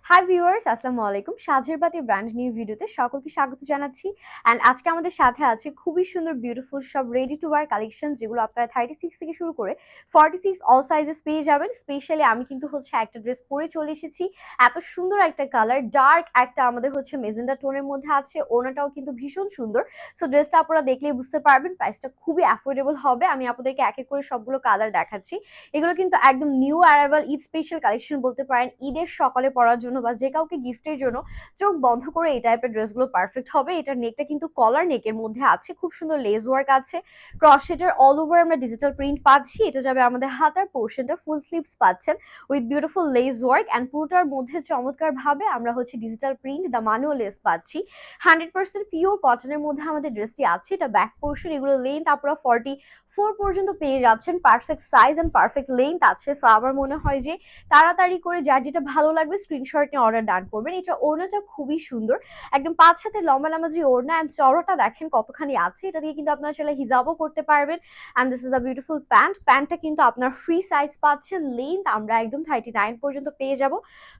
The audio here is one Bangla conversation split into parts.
হাই ভিউয়ার্স, আসসালামু আলাইকুম। সাজের বাতি ব্র্যান্ড নিউ ভিডিওতে সকলকে স্বাগত জানাচ্ছি। অ্যান্ড আজকে আমাদের সাথে আছে খুবই সুন্দর বিউটিফুল সব রেডি টু ওয়্যার কালেকশন, যেগুলো আপনারা 36 থেকে শুরু করে 46 অল সাইজেস পেয়ে যাবেন। স্পেশালি আমি কিন্তু একটা ড্রেস পরে চলে এসেছি। এত সুন্দর একটা কালার, ডার্ক একটা আমাদের মেজেন্ডা টোনের মধ্যে আছে। ওনাটাও কিন্তু ভীষণ সুন্দর। সো ড্রেসটা আপনারা দেখলেই বুঝতে পারবেন প্রাইসটা খুবই অ্যাফোর্ডেবল হবে। আমি আপনাদেরকে এক এক করে সবগুলো কালার দেখাচ্ছি। এগুলো কিন্তু একদম new arrival Eid special collection বলতে পারেন। ঈদের সকালে পরার জন্য বা যে কাউকে গিফটের জন্য চোখ বন্ধ করে এই টাইপের ড্রেসগুলো পারফেক্ট হবে। এটার নেকটা কিন্তু কলার নেকের মধ্যে আছে, খুব সুন্দর লেস ওয়ার্ক আছে। ক্রসেটের অল ওভার আমরা ডিজিটাল প্রিন্ট পাচ্ছি। এটা যাবে আমাদের হাতার পোর্শনটা, ফুল স্লিভস পাচ্ছেন with beautiful lace work. And পুরোটার মধ্যে চমৎকার ভাবে আমরা digital print the manual lace পাচ্ছি। 100% পিওর কটনের মধ্যে আমাদের ড্রেসটি আছে। এটা ব্যাক পোর্শন, এগুলো লেন্থ আপনারা 44 পর্যন্ত পেয়ে যাচ্ছেন। Perfect size and perfect length আছে। সো আমার মনে হয় যে তাড়াতাড়ি করে যার যেটা ভালো লাগবে স্ক্রিনশট নিয়ে অর্ডার ডান করবেন। এটা ওড়নাটা খুবই সুন্দর, একদম 5 হাতে লম্বা লম্বা যে ওড়না, এন্ড চওড়াটা দেখেন কতখানি আছে। এটা দিয়ে কিন্তু আপনারা চাইলে হিজাবও করতে পারবেন। And this is a beautiful pant. প্যান্টটা কিন্তু আপনার ফ্রি সাইজ পাচ্ছেন। লেন্থ আমরা একদম 39 পর্যন্ত পেয়ে যাব।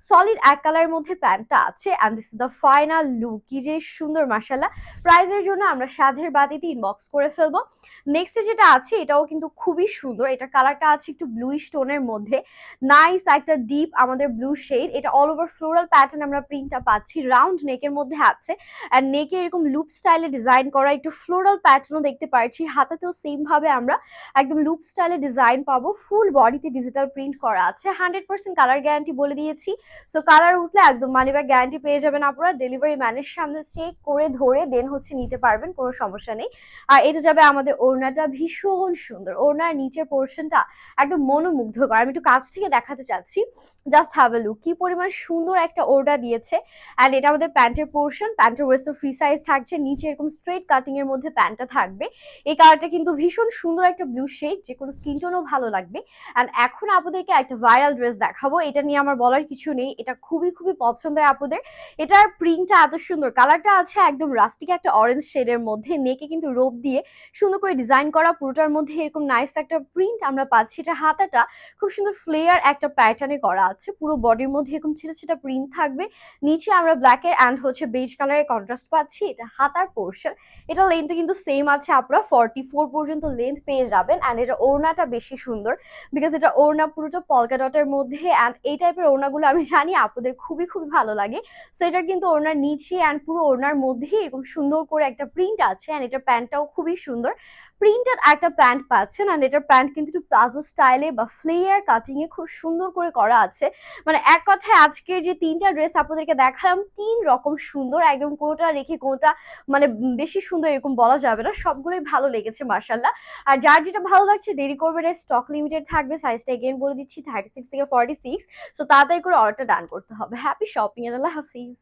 সলিড এক কালারের মধ্যে প্যান্টটা আছে। And this is the final look. কি যে সুন্দর মাশাআল্লাহ। প্রাইজের জন্য আমরা সাজের বাতিতে ইনবক্স করে ফেলবো। নেক্সট যেটা আছে এটাও কিন্তু খুবই সুন্দর। এটা কালারটা আছে একটু ব্লুইশ টোনের মধ্যে, নাইস একটা ডিপ আমাদের ব্লু শেড। এটা অল ওভার ফ্লোরাল প্যাটার্ন আমরা প্রিন্টটা পাচ্ছি, রাউন্ড নেকের মধ্যে আছে। আর নেকে এরকম লুপ স্টাইলে ডিজাইন করা, একটু ফ্লোরাল প্যাটার্নও দেখতে পাচ্ছি। হাতাতেও সেম ভাবে আমরা একদম লুপ স্টাইলে ডিজাইন পাবো। ফুল বডিতে ডিজিটাল প্রিন্ট করা আছে। 100% কালার গ্যারান্টি বলে দিয়েছি। সো কালার উঠলে একদম মানি ব্যাগ গ্যারান্টি পেয়ে যাবেন আপনারা। ডেলিভারি ম্যানের সামনে চেক করে ধরে দেন নিতে পারবেন, কোনো সমস্যা নেই। আর এটা যাবে আমাদের ওড়নাটা, ভীষণ সুন্দর। ওড়নার নিচের পোর্শনটা একদম মনোমুগ্ধকর। আমি একটু কাছ থেকে দেখাতে চাচ্ছি, জাস্ট হ্যাভ এ লুক। কি পরিমাণ সুন্দর একটা ওড়না দিয়েছে। অ্যান্ড এটা আমাদের প্যান্টের পোর্শন। প্যান্টের ওয়েস্ট ফ্রি সাইজ থাকছে, নিচে এরকম স্ট্রেট কাটিং এর মধ্যে প্যান্টটা থাকবে। এই কালারটা কিন্তু ভীষণ সুন্দর একটা ব্লু শেড, যে কোনো স্কিন টোনও ভালো লাগবে। অ্যান্ড এখন আপনাদেরকে একটা ভাইরাল ড্রেস দেখাবো। এটা নিয়ে আমার বলার কিছু নেই, এটা খুবই খুবই পছন্দের আপনাদের। এটার প্রিন্টটা এত সুন্দর, কালারটা আছে একদম রাস্টিক একটা অরেঞ্জ শেডের মধ্যে। নেকে কিন্তু রোপ দিয়ে সুন্দর করে ডিজাইন করা, পুরোটার মধ্যে এরকম নাইস একটা প্রিন্ট আমরা পাচ্ছি। এটা হাতাটা খুব সুন্দর ফ্লেয়ার একটা প্যাটার্নে করা আছে। পুরো বডির মধ্যে এরকম ছোট ছোট প্রিন্ট থাকবে। নিচে আমরা ব্ল্যাকের অ্যান্ড বেজ কালারের কন্ট্রাস্ট পাচ্ছি। এটা হাতার পোর্শন। এটা লেন্থ কিন্তু সেম আছে, আপনারা 44 পর্যন্ত লেন্থ পেয়ে যাবেন। অ্যান্ড এটা ওড়নাটা বেশি সুন্দর, বিকজ এটা ওড়না পুরোটা পলকা ডটের মধ্যে। অ্যান্ড এই টাইপের ওড়নাগুলো আমি জানি আপনাদের খুবই খুবই ভালো লাগে। সো এটা কিন্তু ওড়নার নিচে অ্যান্ড পুরো ওড়নার মধ্যে এরকম সুন্দর করে একটা প্রিন্ট আছে। অ্যান্ড এটা প্যান্টটাও খুবই সুন্দর, প্রিন্টেড একটা প্যান্ট পাচ্ছেন। অ্যান্ড এটার প্যান্ট কিন্তু একটু প্লাজো স্টাইলে বা ফ্লেয়ার কাটিং এ খুব সুন্দর করে করা আছে। মানে এক কথায় আজকের যে তিনটা ড্রেস আপনাদেরকে দেখালাম, তিন রকম সুন্দর, একদম কোনোটা রেখে কোনোটা বেশি সুন্দর এরকম বলা যাবে না। সবগুলোই ভালো লেগেছে মাশাআল্লাহ। আর যার যেটা ভালো লাগছে দেরি করবেন, স্টক লিমিটেড থাকবে। সাইজটা এগেইন বলে দিচ্ছি 36 থেকে 46। সো তাড়াতাড়ি করে অর্ডারটা ডান করতে হবে। হ্যাপি শপিং, আল্লাহ হাফিজ।